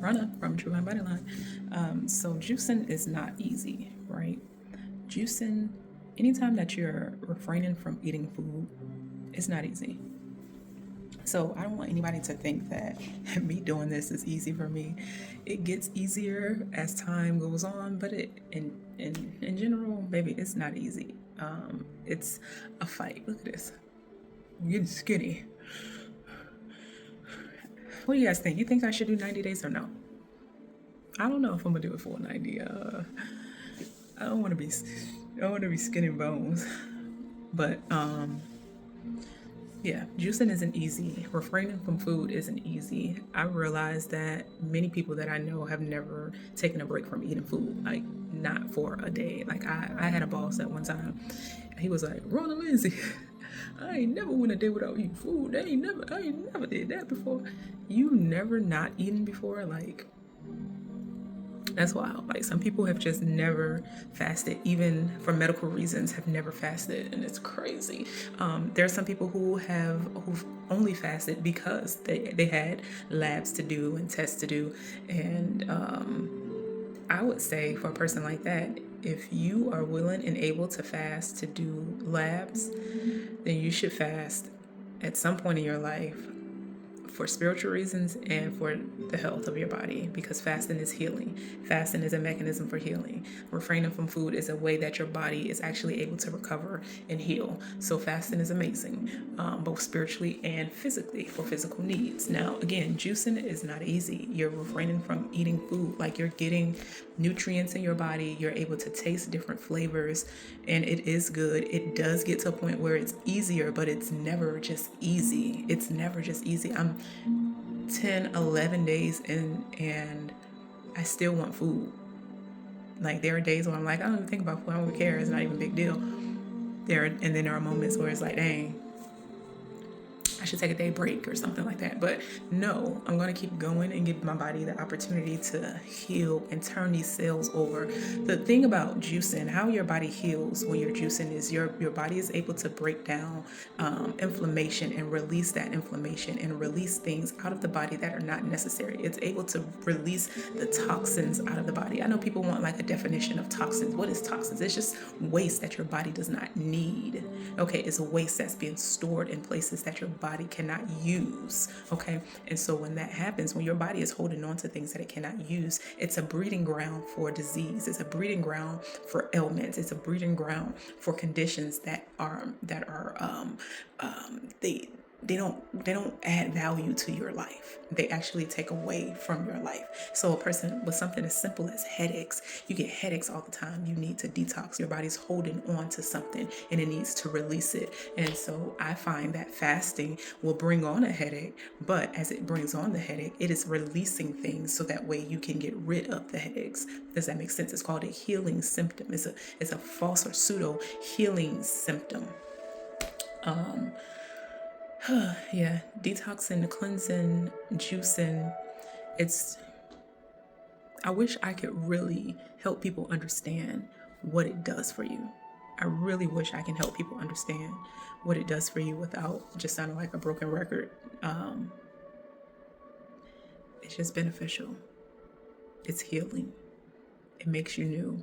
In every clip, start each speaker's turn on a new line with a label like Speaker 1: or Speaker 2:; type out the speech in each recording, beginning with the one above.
Speaker 1: Rana from True Mind Bodyline. So juicing is not easy, right? Juicing, anytime that you're refraining from eating food, it's not easy. So I don't want anybody to think that me doing this is easy for me. It gets easier as time goes on, but in general, baby, it's not easy. It's a fight. Look at this. I'm getting skinny. What do you guys think? You think I should do 90 days or no? I don't know if I'm gonna do it for 90. I don't want to be, I don't want to be skin and bones, but yeah, juicing isn't easy. Refraining from food isn't easy. I realized that many people that I know have never taken a break from eating food, like not for a day. Like I had a boss at one time. He was like, Rona Lindsay, I ain't never went a day without eating food. I ain't never did that before. You never not eaten before? Like, that's wild. Like some people have just never fasted, even for medical reasons, have never fasted, and it's crazy. There are some people who've only fasted because they had labs to do and tests to do, and I would say for a person like that, if you are willing and able to fast to do labs, then you should fast at some point in your life for spiritual reasons and for the health of your body, because fasting is healing. Fasting is a mechanism for healing. Refraining from food is a way that your body is actually able to recover and heal. So fasting is amazing, both spiritually and physically, for physical needs. Now, again, juicing is not easy. You're refraining from eating food, like you're getting nutrients in your body. You're able to taste different flavors, and it is good. It does get to a point where it's easier, but it's never just easy. It's never just easy. I'm 10, 11 days in, and I still want food. Like there are days where I'm like, I don't even think about food. I don't care. It's not even a big deal. And then there are moments where it's like, dang, I should take a day break or something like that. But no, I'm going to keep going and give my body the opportunity to heal and turn these cells over. The thing about juicing, how your body heals when you're juicing, is your body is able to break down inflammation and release that inflammation and release things out of the body that are not necessary. It's able to release the toxins out of the body. I know people want like a definition of toxins. What is toxins? It's just waste that your body does not need. Okay, it's a waste that's being stored in places that your body cannot use. Okay, and so when that happens, when your body is holding on to things that it cannot use, it's a breeding ground for disease. It's a breeding ground for ailments. It's a breeding ground for conditions that are they don't add value to your life. They actually take away from your life. So a person with something as simple as headaches, you get headaches all the time. You need to detox. Your body's holding on to something and it needs to release it. And so I find that fasting will bring on a headache, but as it brings on the headache, it is releasing things so that way you can get rid of the headaches. Does that make sense? It's called a healing symptom. It's a false or pseudo healing symptom. Yeah, detoxing, cleansing, juicing. It's, I wish I could really help people understand what it does for you. I really wish I can help people understand what it does for you without just sounding like a broken record. It's just beneficial. It's healing. It makes you new.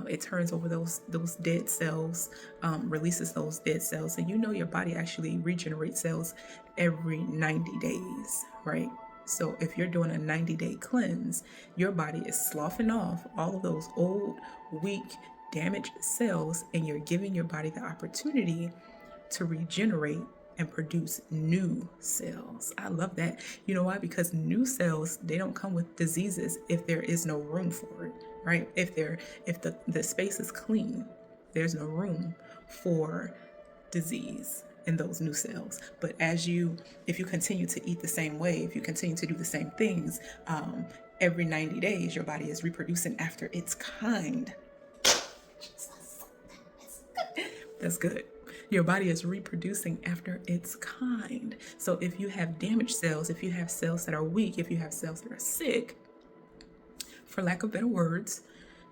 Speaker 1: It turns over those dead cells, releases those dead cells, and you know your body actually regenerates cells every 90 days, right? So if you're doing a 90-day cleanse, your body is sloughing off all of those old, weak, damaged cells, and you're giving your body the opportunity to regenerate and produce new cells. I love that. You know why? Because new cells, they don't come with diseases if there is no room for it, right? If the space is clean, there's no room for disease in those new cells. But if you continue to eat the same way, if you continue to do the same things, every 90 days, your body is reproducing after its kind. That's good. Your body is reproducing after its kind. So if you have damaged cells, if you have cells that are weak, if you have cells that are sick, for lack of better words,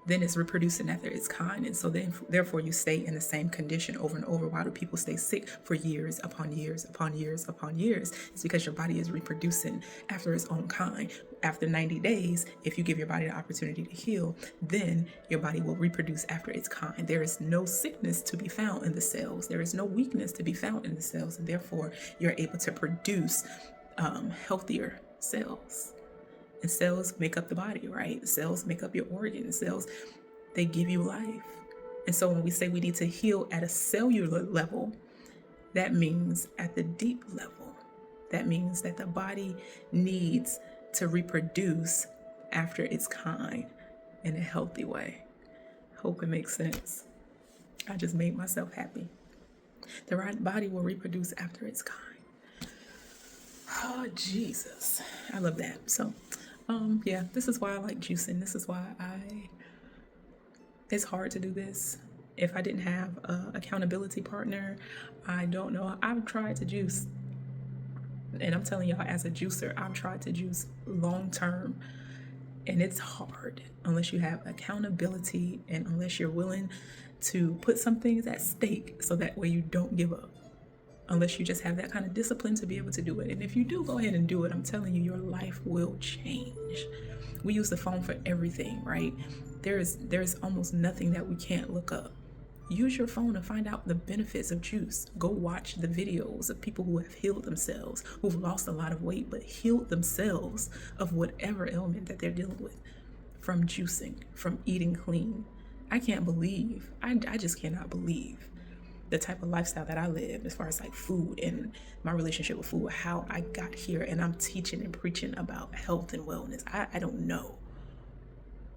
Speaker 1: then it's reproducing after its kind. And so then, therefore, you stay in the same condition over and over. Why do people stay sick for years upon years upon years upon years? It's because your body is reproducing after its own kind. After 90 days, if you give your body the opportunity to heal, then your body will reproduce after its kind. There is no sickness to be found in the cells. There is no weakness to be found in the cells. And therefore, you're able to produce healthier cells. And cells make up the body, right? Cells make up your organs. Cells, they give you life. And so when we say we need to heal at a cellular level, that means at the deep level. That means that the body needs to reproduce after its kind in a healthy way. Hope it makes sense. I just made myself happy. The right body will reproduce after its kind. Oh, Jesus. I love that. So, yeah, this is why I like juicing. This is why it's hard to do this. If I didn't have an accountability partner, I don't know. I've tried to juice. And I'm telling y'all, as a juicer, I've tried to juice long term. And it's hard unless you have accountability and unless you're willing to put some things at stake so that way you don't give up. Unless you just have that kind of discipline to be able to do it. And if you do go ahead and do it, I'm telling you, your life will change. We use the phone for everything, right? There's almost nothing that we can't look up. Use your phone to find out the benefits of juice. Go watch the videos of people who have healed themselves, who've lost a lot of weight, but healed themselves of whatever ailment that they're dealing with from juicing, from eating clean. I can't believe, I just cannot believe the type of lifestyle that I live as far as like food and my relationship with food, how I got here, and I'm teaching and preaching about health and wellness. I don't know.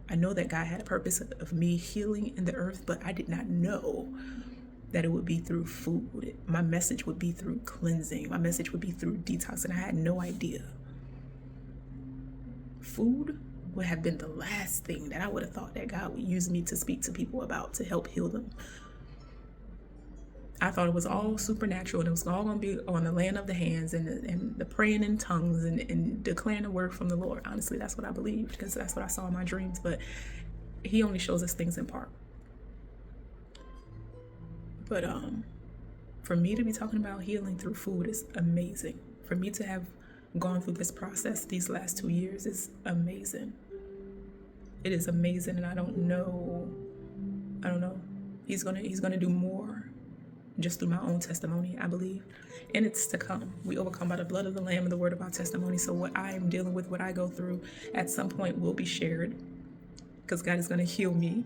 Speaker 1: I know that God had a purpose of me healing in the earth, but I did not know that it would be through food. My message would be through cleansing. My message would be through detox, and I had no idea. Food would have been the last thing that I would have thought that God would use me to speak to people about to help heal them. I thought it was all supernatural and it was all going to be on the laying of the hands and the praying in tongues and declaring the word from the Lord. Honestly, that's what I believed because that's what I saw in my dreams. But he only shows us things in part. But for me to be talking about healing through food is amazing. For me to have gone through this process these last 2 years is amazing. It is amazing, and I don't know. He's gonna do more. Just through my own testimony, I believe. And it's to come. We overcome by the blood of the Lamb and the word of our testimony. So what I am dealing with, what I go through, at some point will be shared. Because God is going to heal me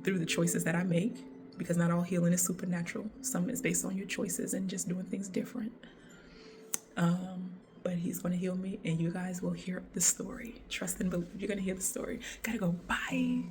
Speaker 1: through the choices that I make. Because not all healing is supernatural. Some is based on your choices and just doing things different. But he's going to heal me, and you guys will hear the story. Trust and believe. You're going to hear the story. Gotta go. Bye.